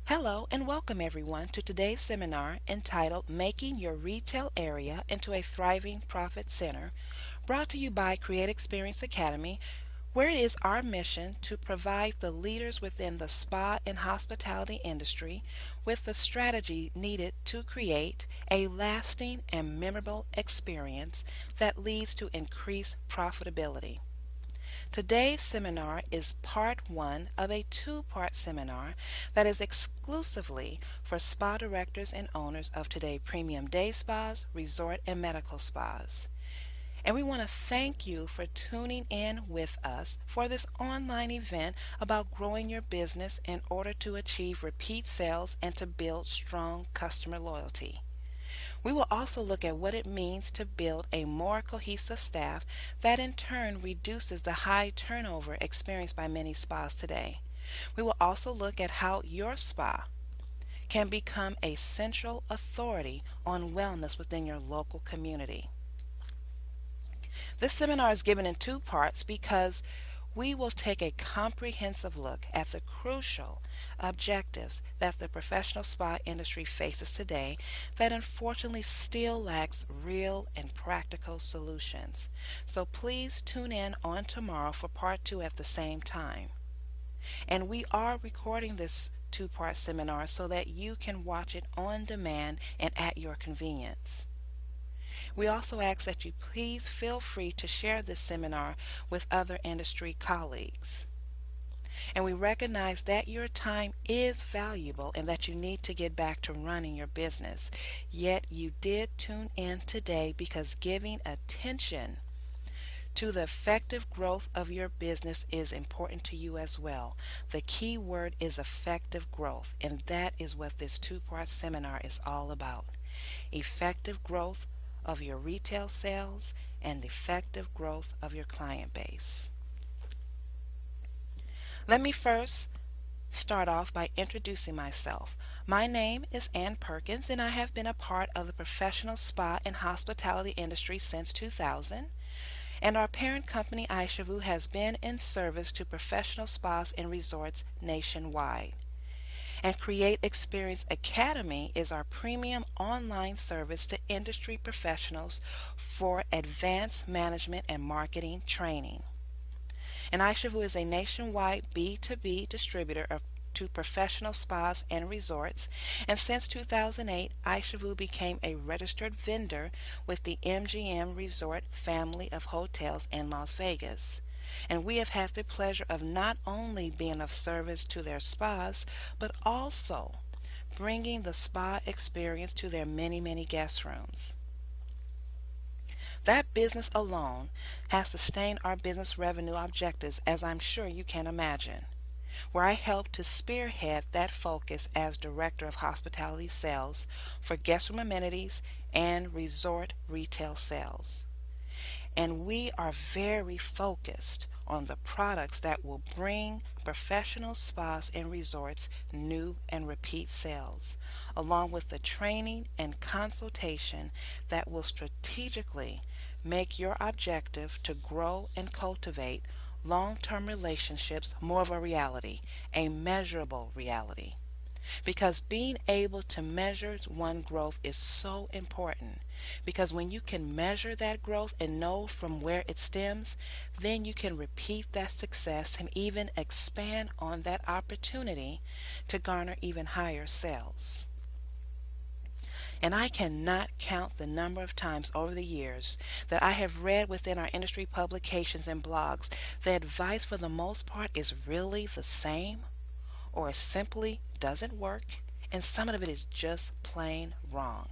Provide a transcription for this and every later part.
Hello and welcome everyone to today's seminar entitled Making Your Retail Area into a Thriving Profit Center, brought to you by Create Experience Academy, where it is our mission to provide the leaders within the spa and hospitality industry with the strategy needed to create a lasting and memorable experience that leads to increased profitability. Today's seminar is part one of a two-part seminar that is exclusively for spa directors and owners of today premium day spas, resort, and medical spas. And we want to thank you for tuning in with us for this online event about growing your business in order to achieve repeat sales and to build strong customer loyalty. We will also look at what it means to build a more cohesive staff that in turn reduces the high turnover experienced by many spas today. We will also look at how your spa can become a central authority on wellness within your local community. This seminar is given in two parts because we will take a comprehensive look at the crucial objectives that the professional spa industry faces today that unfortunately still lacks real and practical solutions. So please tune in on tomorrow for part two at the same time. And we are recording this two-part seminar so that you can watch it on demand and at your convenience. We also ask that you please feel free to share this seminar with other industry colleagues. And we recognize that your time is valuable and that you need to get back to running your business. Yet you did tune in today because giving attention to the effective growth of your business is important to you as well. The key word is effective growth, and that is what this two-part seminar is all about. Effective growth of your retail sales and effective growth of your client base. Let me first start off by introducing myself. My name is Ann Perkins, and I have been a part of the professional spa and hospitality industry since 2000. And our parent company, Aisha has been in service to professional spas and resorts nationwide. And Create Experience Academy is our premium online service to industry professionals for advanced management and marketing training. And Aisha is a nationwide B2B distributor to professional spas and resorts, and since 2008, Aisha became a registered vendor with the MGM Resort family of hotels in Las Vegas. And we have had the pleasure of not only being of service to their spas, but also bringing the spa experience to their many, many guest rooms. That business alone has sustained our business revenue objectives, as I'm sure you can imagine, where I helped to spearhead that focus as Director of Hospitality Sales for guest room amenities and resort retail sales. And we are very focused on the products that will bring professional spas and resorts new and repeat sales, along with the training and consultation that will strategically make your objective to grow and cultivate long-term relationships more of a reality, a measurable reality. Because being able to measure one growth is so important. Because when you can measure that growth and know from where it stems, then you can repeat that success and even expand on that opportunity to garner even higher sales. And I cannot count the number of times over the years that I have read within our industry publications and blogs the advice for the most part is really the same, or simply doesn't work, and some of it is just plain wrong.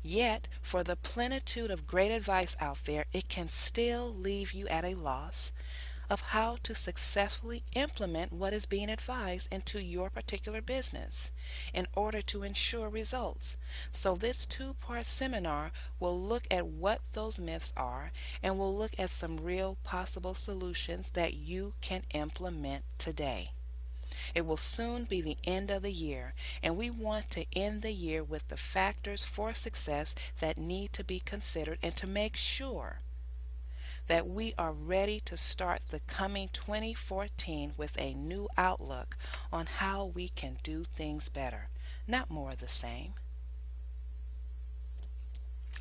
Yet, for the plenitude of great advice out there, it can still leave you at a loss of how to successfully implement what is being advised into your particular business in order to ensure results. So this two-part seminar will look at what those myths are, and will look at some real possible solutions that you can implement today. It will soon be the end of the year, and we want to end the year with the factors for success that need to be considered and to make sure that we are ready to start the coming 2014 with a new outlook on how we can do things better, not more of the same.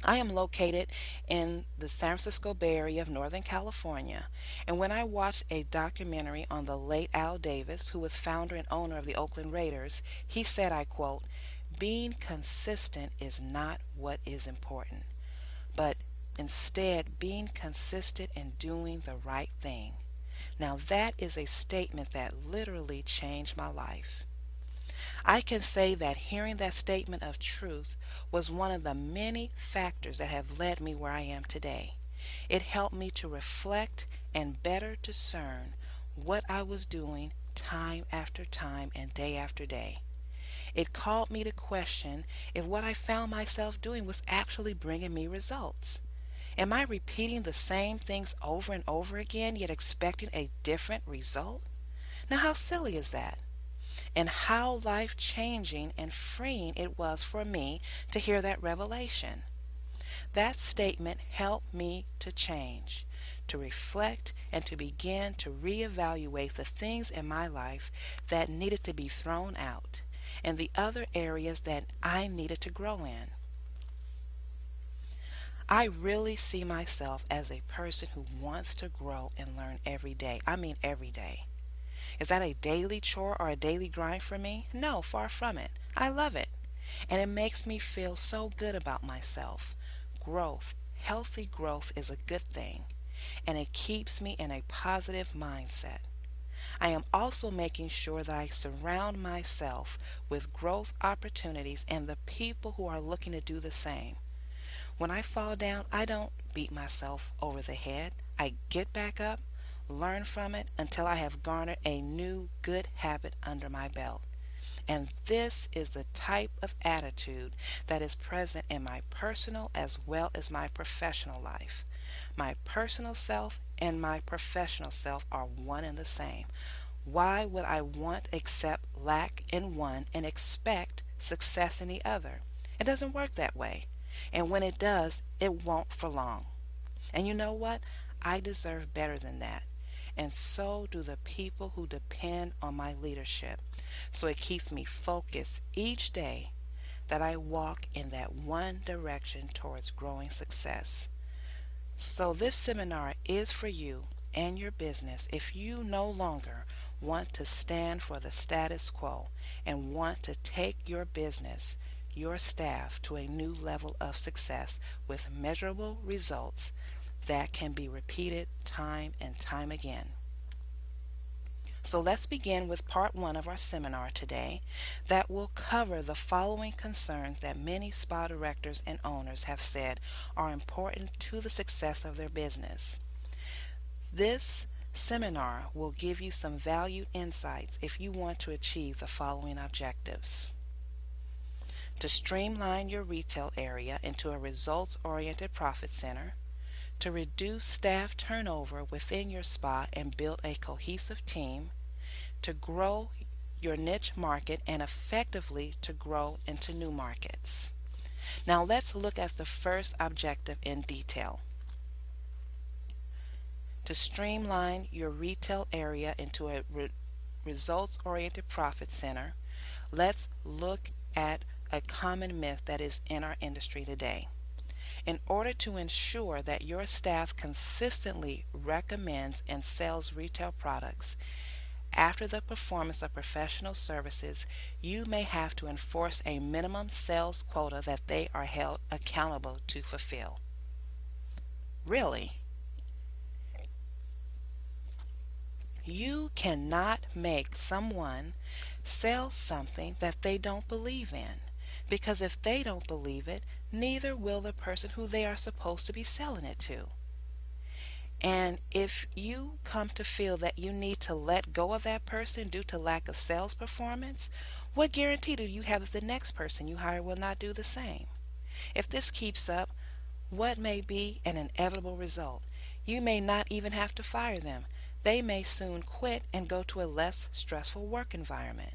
I am located in the San Francisco Bay Area of Northern California, and when I watched a documentary on the late Al Davis, who was founder and owner of the Oakland Raiders, he said, I quote, "Being consistent is not what is important, but instead being consistent in doing the right thing." Now that is a statement that literally changed my life. I can say that hearing that statement of truth was one of the many factors that have led me where I am today. It helped me to reflect and better discern what I was doing time after time and day after day. It called me to question if what I found myself doing was actually bringing me results. Am I repeating the same things over and over again, yet expecting a different result? Now, how silly is that? And how life changing and freeing it was for me to hear that revelation. That statement helped me to change, to reflect, and to begin to reevaluate the things in my life that needed to be thrown out and the other areas that I needed to grow in. I really see myself as a person who wants to grow and learn every day. I mean, every day. Is that a daily chore or a daily grind for me? No, far from it. I love it. And it makes me feel so good about myself. Growth, healthy growth is a good thing, and it keeps me in a positive mindset. I am also making sure that I surround myself with growth opportunities and the people who are looking to do the same. When I fall down, I don't beat myself over the head. I get back up, learn from it until I have garnered a new good habit under my belt. And this is the type of attitude that is present in my personal as well as my professional life. My personal self and my professional self are one and the same. Why would I want accept lack in one and expect success in the other? It doesn't work that way. And when it does, it won't for long. And you know what? I deserve better than that. And so do the people who depend on my leadership. So it keeps me focused each day that I walk in that one direction towards growing success. So this seminar is for you and your business if you no longer want to stand for the status quo and want to take your business, your staff to a new level of success with measurable results that can be repeated time and time again. So let's begin with part one of our seminar today that will cover the following concerns that many spa directors and owners have said are important to the success of their business. This seminar will give you some valued insights if you want to achieve the following objectives: to streamline your retail area into a results-oriented profit center, to reduce staff turnover within your spa and build a cohesive team, to grow your niche market and effectively to grow into new markets. Now let's look at the first objective in detail: to streamline your retail area into a results-oriented profit center. Let's look at a common myth that is in our industry today. In order to ensure that your staff consistently recommends and sells retail products after the performance of professional services, you may have to enforce a minimum sales quota that they are held accountable to fulfill. Really? You cannot make someone sell something that they don't believe in, because if they don't believe it, neither will the person who they are supposed to be selling it to. And if you come to feel that you need to let go of that person due to lack of sales performance, what guarantee do you have that the next person you hire will not do the same? If this keeps up, what may be an inevitable result? You may not even have to fire them. They may soon quit and go to a less stressful work environment.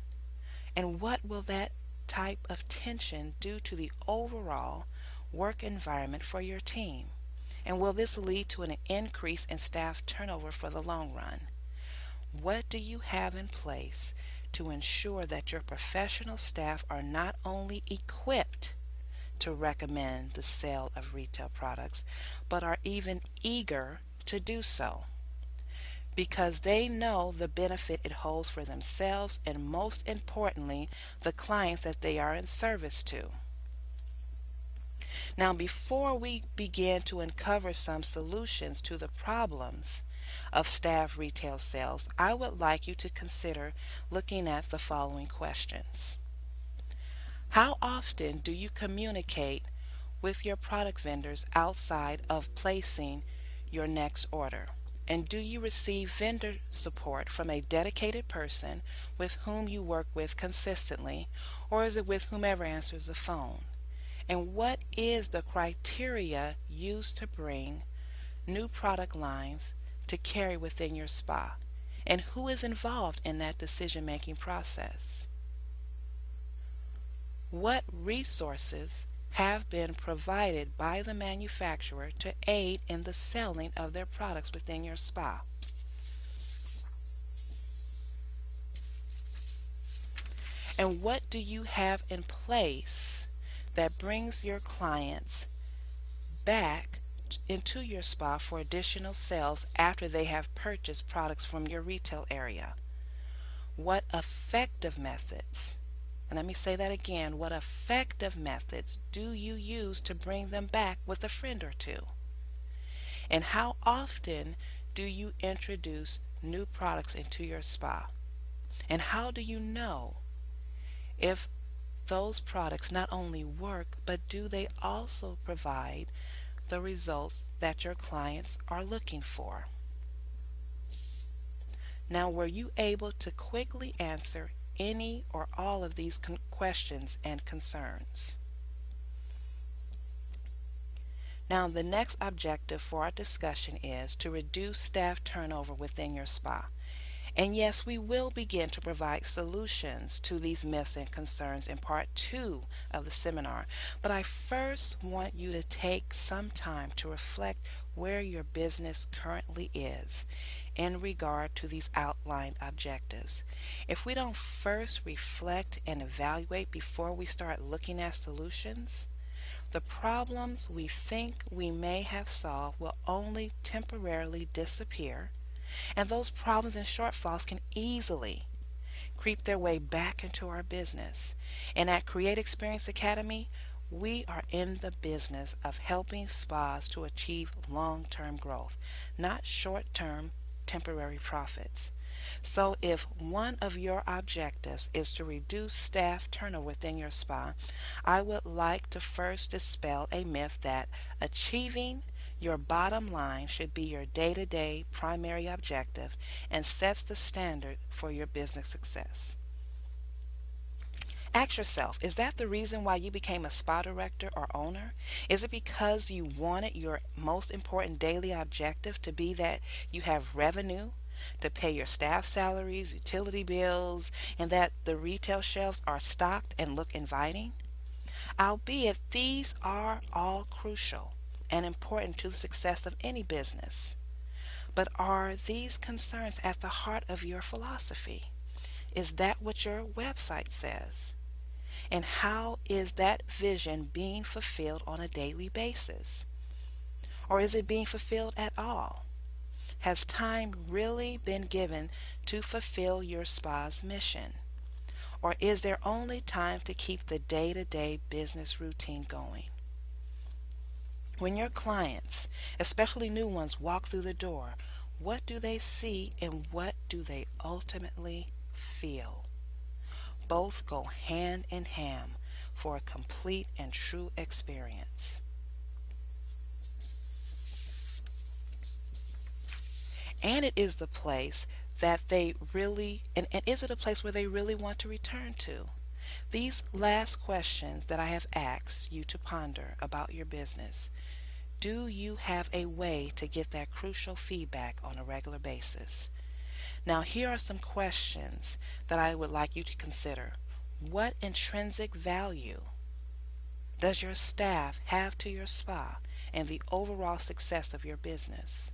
And what will that type of tension do to the overall work environment for your team? And will this lead to an increase in staff turnover for the long run? What do you have in place to ensure that your professional staff are not only equipped to recommend the sale of retail products, but are even eager to do so because they know the benefit it holds for themselves and, most importantly, the clients that they are in service to? Now, before we begin to uncover some solutions to the problems of staff retail sales, I would like you to consider looking at the following questions. How often do you communicate with your product vendors outside of placing your next order? And do you receive vendor support from a dedicated person with whom you work with consistently, or is it with whomever answers the phone? And what is the criteria used to bring new product lines to carry within your spa? And who is involved in that decision-making process? What resources have been provided by the manufacturer to aid in the selling of their products within your spa? And what do you have in place that brings your clients back into your spa for additional sales after they have purchased products from your retail area? What effective methods, and let me say that again, what effective methods do you use to bring them back with a friend or two? And how often do you introduce new products into your spa? And how do you know if those products not only work, but do they also provide the results that your clients are looking for? Now, were you able to quickly answer any or all of these questions and concerns? Now, the next objective for our discussion is to reduce staff turnover within your spa. And yes, we will begin to provide solutions to these myths and concerns in part 2 of the seminar. But I first want you to take some time to reflect where your business currently is in regard to these outlined objectives. If we don't first reflect and evaluate before we start looking at solutions, the problems we think we may have solved will only temporarily disappear, and those problems and shortfalls can easily creep their way back into our business. And at Create Experience Academy, we are in the business of helping spas to achieve long-term growth, not short-term temporary profits. So if one of your objectives is to reduce staff turnover within your spa, I would like to first dispel a myth that achieving your bottom line should be your day-to-day primary objective and sets the standard for your business success. Ask yourself, is that the reason why you became a spa director or owner? Is it because you wanted your most important daily objective to be that you have revenue to pay your staff salaries, utility bills, and that the retail shelves are stocked and look inviting? Albeit these are all crucial and important to the success of any business. But are these concerns at the heart of your philosophy? Is that what your website says? And how is that vision being fulfilled on a daily basis? Or is it being fulfilled at all? Has time really been given to fulfill your spa's mission? Or is there only time to keep the day-to-day business routine going? When your clients, especially new ones, walk through the door, what do they see and what do they ultimately feel? Both go hand in hand for a complete and true experience. And it is the place that they really, and is it a place where they really want to return to? These last questions that I have asked you to ponder about your business, do you have a way to get that crucial feedback on a regular basis? Now, here are some questions that I would like you to consider. What intrinsic value does your staff have to your spa? and the overall success of your business?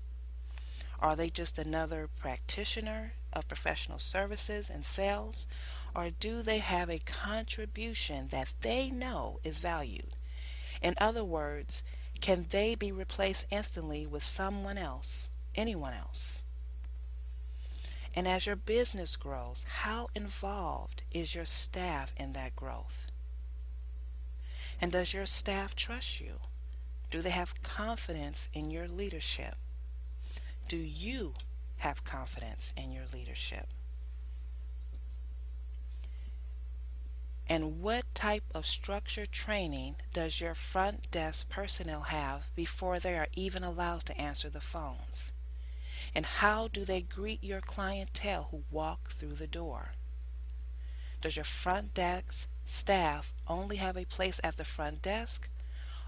Are they just another practitioner of professional services and sales? Or do they have a contribution that they know is valued? In other words, can they be replaced instantly with someone else, anyone else? And as your business grows, how involved is your staff in that growth? And does your staff trust you? Do they have confidence in your leadership? Do you have confidence in your leadership? And what type of structured training does your front desk personnel have before they are even allowed to answer the phones? And how do they greet your clientele who walk through the door? Does your front desk staff only have a place at the front desk,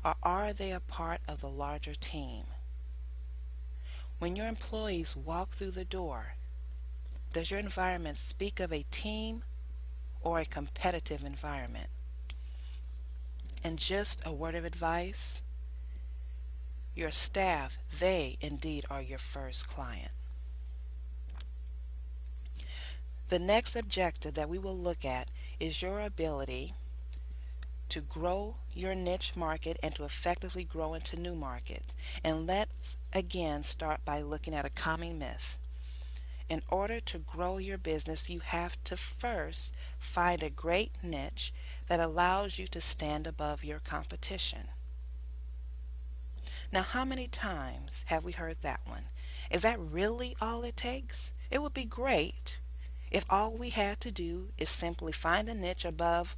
or are they a part of the larger team? When your employees walk through the door, does your environment speak of a team or a competitive environment? And just a word of advice, your staff, they indeed are your first client. The next objective that we will look at is your ability to grow your niche market and to effectively grow into new markets. And let's again start by looking at a common myth. In order to grow your business, you have to first find a great niche that allows you to stand above your competition. Now, how many times have we heard that one? Is that really all it takes? It would be great if all we had to do is simply find a niche above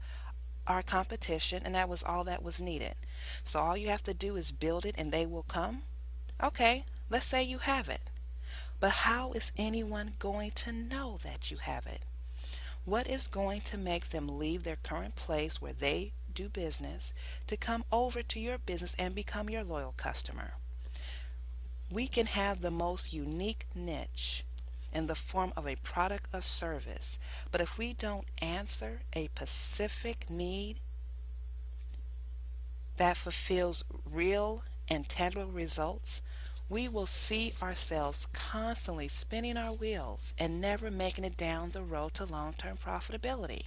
our competition and that was all that was needed. So all you have to do is build it and they will come? Okay, let's say you have it. But how is anyone going to know that you have it? What is going to make them leave their current place where they do business to come over to your business and become your loyal customer? We can have the most unique niche in the form of a product or service, but if we don't answer a specific need that fulfills real and tangible results, we will see ourselves constantly spinning our wheels and never making it down the road to long-term profitability.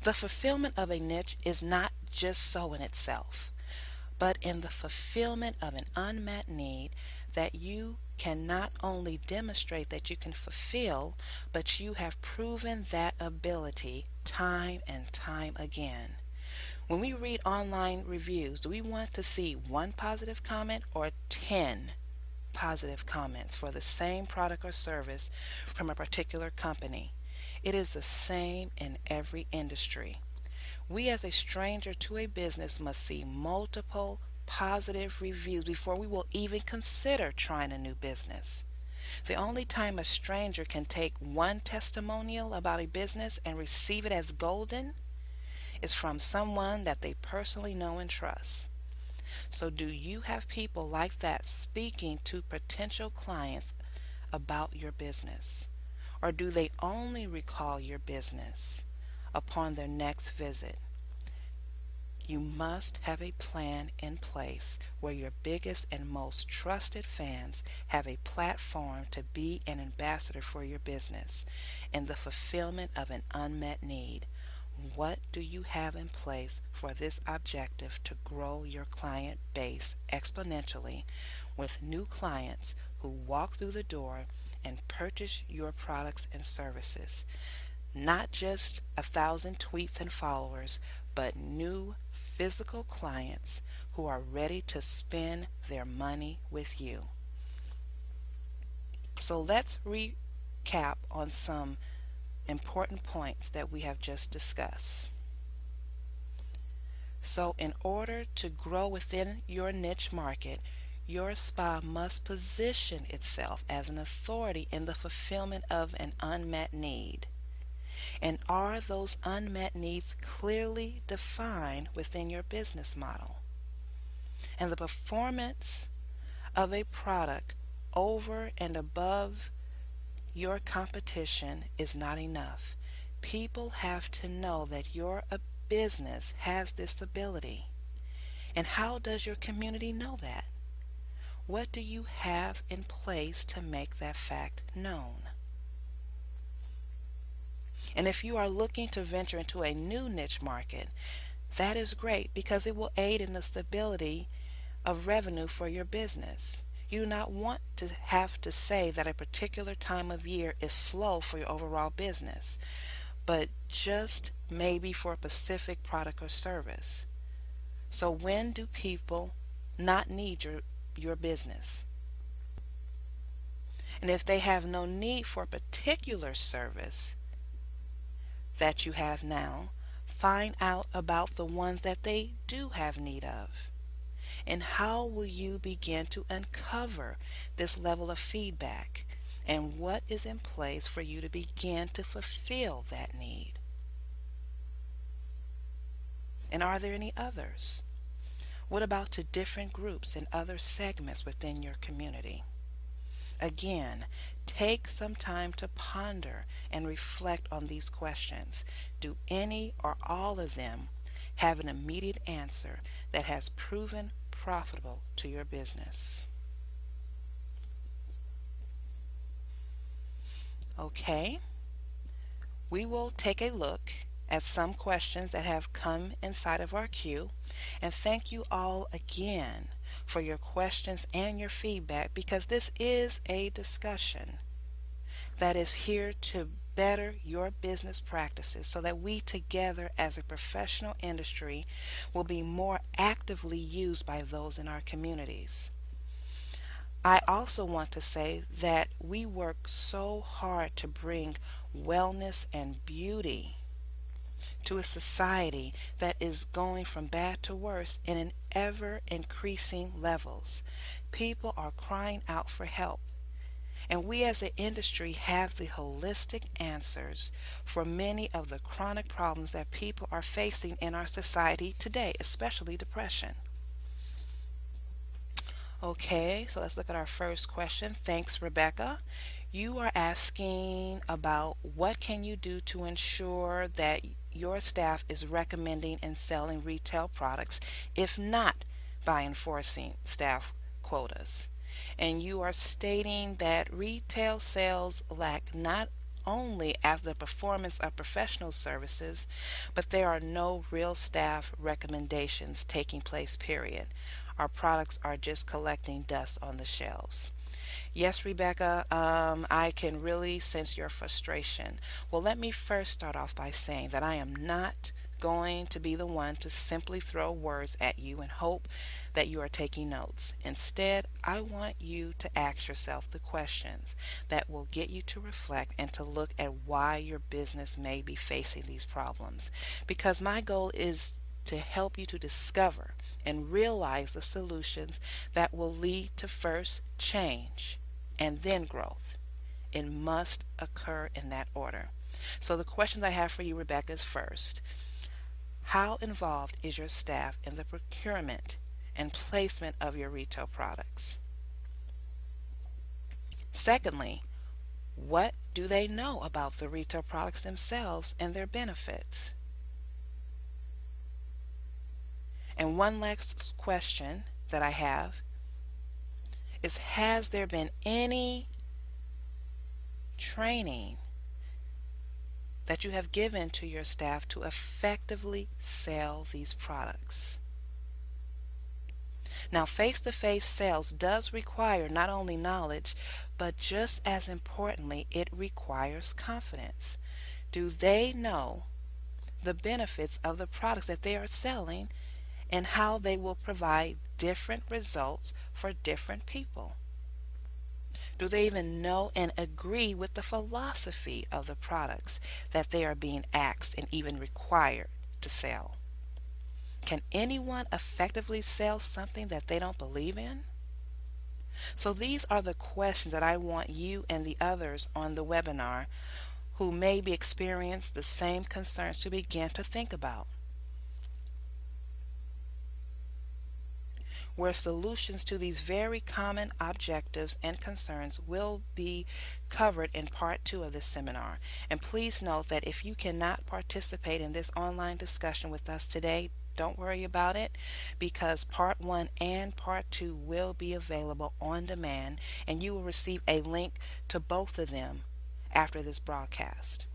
The fulfillment of a niche is not just so in itself, but in the fulfillment of an unmet need that you can not only demonstrate that you can fulfill, but you have proven that ability time and time again. When we read online reviews, do we want to see one positive comment or 10 positive comments for the same product or service from a particular company? It is the same in every industry. We as a stranger to a business must see multiple positive reviews before we will even consider trying a new business. The only time a stranger can take one testimonial about a business and receive it as golden is from someone that they personally know and trust. So do you have people like that speaking to potential clients about your business? Or do they only recall your business upon their next visit? You must have a plan in place where your biggest and most trusted fans have a platform to be an ambassador for your business in the fulfillment of an unmet need. What do you have in place for this objective to grow your client base exponentially with new clients who walk through the door and purchase your products and services? Not just 1,000 tweets and followers, but new physical clients who are ready to spend their money with you. So let's recap on some important points that we have just discussed. So in order to grow within your niche market, your spa must position itself as an authority in the fulfillment of an unmet need. And are those unmet needs clearly defined within your business model? And the performance of a product over and above your competition is not enough. People have to know that your business has this ability. And how does your community know that? What do you have in place to make that fact known? And if you are looking to venture into a new niche market, that is great because it will aid in the stability of revenue for your business. You do not want to have to say that a particular time of year is slow for your overall business, but just maybe for a specific product or service. So when do people not need your business? And if they have no need for a particular service that you have now, find out about the ones that they do have need of. And how will you begin to uncover this level of feedback? And what is in place for you to begin to fulfill that need? And are there any others? What about to different groups and other segments within your community? Again, take some time to ponder and reflect on these questions. Do any or all of them have an immediate answer that has proven profitable to your business? Okay, we will take a look at some questions that have come inside of our queue, and thank you all again for your questions and your feedback, because this is a discussion that is here to better your business practices so that we together as a professional industry will be more actively used by those in our communities. I also want to say that we work so hard to bring wellness and beauty to a society that is going from bad to worse in an ever increasing levels. People are crying out for help. And we as an industry have the holistic answers for many of the chronic problems that people are facing in our society today, especially depression. Okay, so let's look at our first question. Thanks, Rebecca. You are asking about what can you do to ensure that your staff is recommending and selling retail products, if not by enforcing staff quotas. And you are stating that retail sales lack not only after the performance of professional services, but there are no real staff recommendations taking place, period. Our products are just collecting dust on the shelves. Yes, Rebecca, I can really sense your frustration. Well, let me first start off by saying that I am not going to be the one to simply throw words at you and hope that you are taking notes. Instead, I want you to ask yourself the questions that will get you to reflect and to look at why your business may be facing these problems. Because my goal is to help you to discover and realize the solutions that will lead to first change and then growth. It must occur in that order. So the questions I have for you, Rebecca, is first, how involved is your staff in the procurement and placement of your retail products? Secondly, what do they know about the retail products themselves and their benefits? And one last question that I have is, has there been any training that you have given to your staff to effectively sell these products? Now, face-to-face sales does require not only knowledge, but just as importantly, it requires confidence. Do they know the benefits of the products that they are selling and how they will provide different results for different people? Do they even know and agree with the philosophy of the products that they are being asked and even required to sell? Can anyone effectively sell something that they don't believe in? So these are the questions that I want you and the others on the webinar who may be experiencing the same concerns to begin to think about. where solutions to these very common objectives and concerns will be covered in part 2 of this seminar. And please note that if you cannot participate in this online discussion with us today, don't worry about it, because part 1 and part 2 will be available on demand, and you will receive a link to both of them after this broadcast.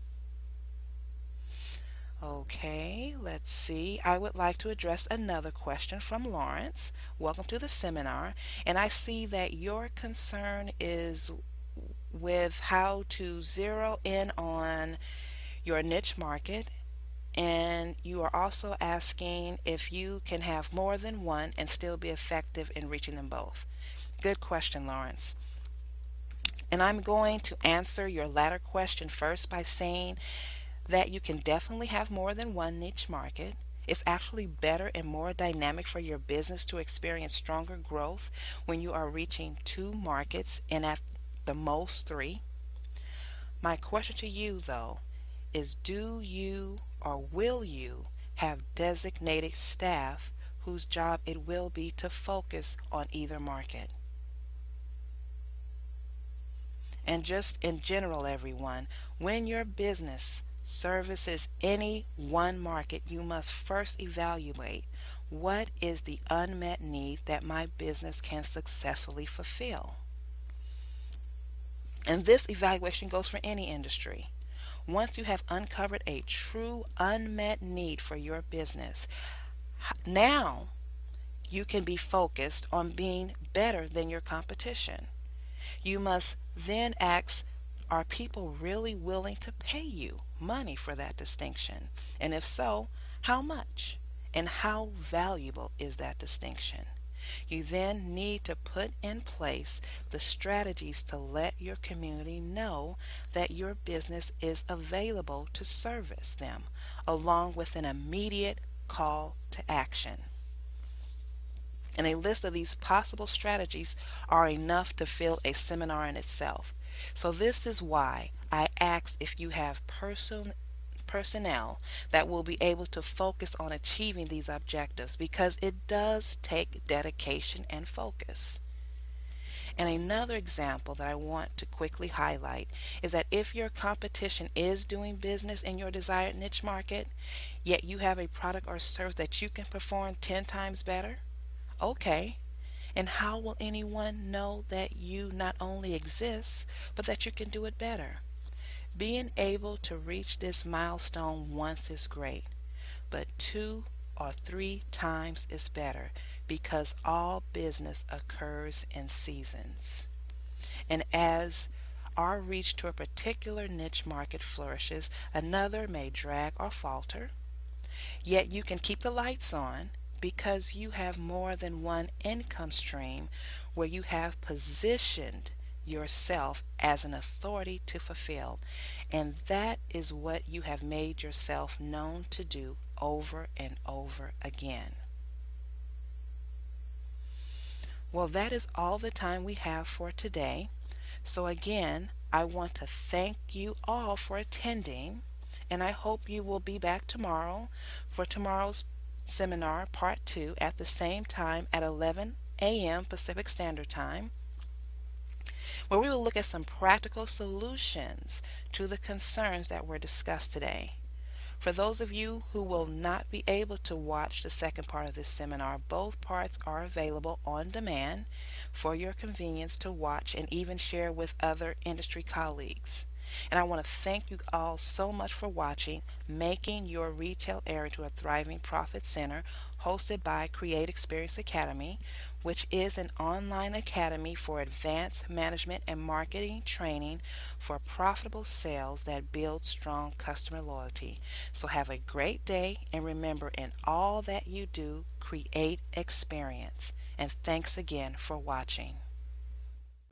Okay, let's see. I would like to address another question from Lawrence. Welcome to the seminar. And I see that your concern is with how to zero in on your niche market, and you are also asking if you can have more than one and still be effective in reaching them both. Good question, Lawrence. And I'm going to answer your latter question first by saying that you can definitely have more than one niche market. It's actually better and more dynamic for your business to experience stronger growth when you are reaching 2 markets and at the most 3. My question to you, though, is do you or will you have designated staff whose job it will be to focus on either market? And just in general, everyone, when your business services any one market, you must first evaluate what is the unmet need that my business can successfully fulfill. And this evaluation goes for any industry. Once you have uncovered a true unmet need for your business, now you can be focused on being better than your competition. You must then ask, are people really willing to pay you money for that distinction? And if so, how much? And how valuable is that distinction? You then need to put in place the strategies to let your community know that your business is available to service them, along with an immediate call to action. And a list of these possible strategies are enough to fill a seminar in itself. So this is why I asked if you have personnel that will be able to focus on achieving these objectives, because it does take dedication and focus. And another example that I want to quickly highlight is that if your competition is doing business in your desired niche market, yet you have a product or service that you can perform 10 times better, okay. And how will anyone know that you not only exist, but that you can do it better? Being able to reach this milestone once is great, but 2 or 3 times is better, because all business occurs in seasons. And as our reach to a particular niche market flourishes, another may drag or falter, yet you can keep the lights on because you have more than one income stream where you have positioned yourself as an authority to fulfill, and that is what you have made yourself known to do over and over again. Well, that is all the time we have for today. So again, I want to thank you all for attending, and I hope you will be back tomorrow for tomorrow's seminar part 2 at the same time at 11 a.m. Pacific Standard Time, where we will look at some practical solutions to the concerns that were discussed today. For those of you who will not be able to watch the second part of this seminar, both parts are available on demand for your convenience to watch and even share with other industry colleagues. And I want to thank you all so much for watching Making Your Retail Area to a Thriving Profit Center, hosted by Create Experience Academy, which is an online academy for advanced management and marketing training for profitable sales that build strong customer loyalty. So have a great day, and remember, in all that you do, create experience. And thanks again for watching.